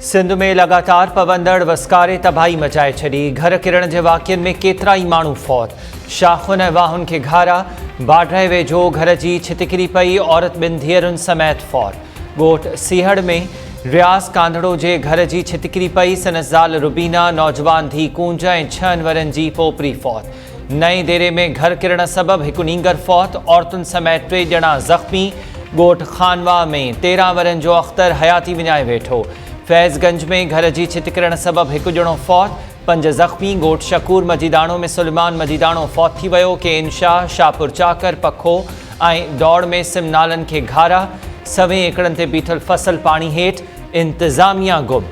सिंध में लगातार पवंदड़ वस्कारे तबाही मचाए छड़ी। घर किरण के वाक़ियनि में केतरा ही माण्हू फौत। शाखुन ऐं वाहुनि खे घारा। बाढ़ वेझो घर की छितिकिरी पई। औरत ॿिनि धीअरुनि समेत फौत। ॻोठ सीहड़ में रियाज़ कांधड़ो जे घर की छितिकिरी पई। संदसि ज़ाल रुबीना, नौजवान धी कूंज ऐं 6 वरनि जी पोपरी फौत। नई देरे में घर किरण सबब एक नींगर फौत। औरतुनि समेत 3 ॼणा ज़ख़्मी। ॻोठ खानवा में 13 वरनि जो अख्तर हयाती विञाए वेठो। फैज़गंज में घर की छितिकिरण सबब एक ॼणो फौत, 5 ज़ख़्मी। ॻोठ शकूर मजीदाणो में सुलेमान मजीदाणो फौत थी वियो। के इंशाह, शाहपुर चाकर, पखो ऐं दौड़ में सिम नालनि खे घारा। 100 एकड़नि ते बीठल फसल पानी हेठि। इंतज़ामिया गुम।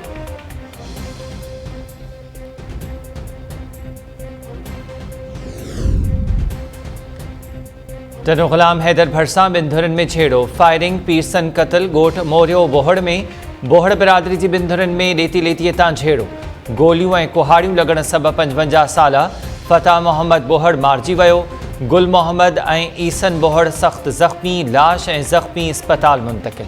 तनो ग़ुलाम हैदर भरसा ॿिनि धुरनि में छेड़ो। Firing, Pearson क़त्ल। ॻोठ मोरियो बोहड़ में बोहड़ बिरादरी जी 2 धुरनि में लेती लेतीअ तां झेड़ो। गोलियूं ऐं कुहाड़ियूं लॻण सबब 55 साला फता मोहम्मद बोहड़ मारिजी वियो। गुल मोहम्मद ऐं ईसन बोहड़ सख़्त ज़ख़्मी। लाश ऐं ज़ख़्मी अस्पताल मुंतक़िल।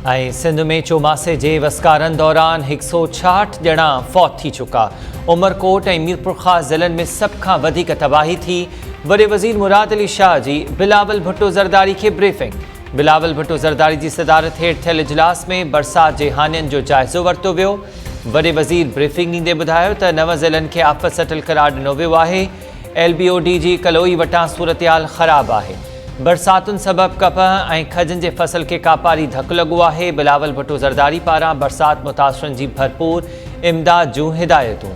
ऐं सिंध में चोमासे जे वस्कारनि दौरान 166 ॼणा फौत थी चुका। उमरकोट ऐं मीरपुर ख़ास ज़िलनि में सभ खां वधीक तबाही थी। वॾे वज़ीर मुराद अली शाह जी बिलावल भुट्टो ज़रदारी खे ब्रीफिंग। बिलावल भुट्टो ज़रदारी जी सदारत हेठि थियल इजलास में बरसात जे हानियुनि जो जाइज़ो वरितो वियो। वॾे वज़ीर ब्रीफिंग ॾींदे ॿुधायो त 9 ज़िलनि खे आफ़त सटल करार ॾिनो वियो आहे। LBOD जी कलोई वटां सूरतहाल ख़राब आहे। बरसातुनि सबब कपह ऐं खजनि जे फसल खे कापारी धकु लॻो आहे। बिलावल भुट्टो ज़रदारी पारां बरसात मुतासिरनि जी भरपूर इमदाद जूं हिदायतूं।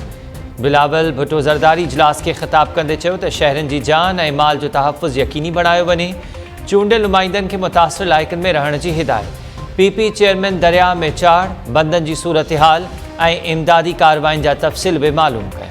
बिलावल भुट्टो ज़रदारी इजलास के ख़िताब कंदे चयो त शहरनि जी जान ऐं माल जो तहफ़ुज़ यकीनी बणायो वञे। चूंडियल नुमाइंदनि खे मुतासिर इलाइक़नि में रहण जी हिदायत। PP चेयरमैन दरिया में चाढ़, बंदनि जी सूरतहाल ऐं इमदादी कार्रवाइनि जा तफ़सील बि मालूम कया।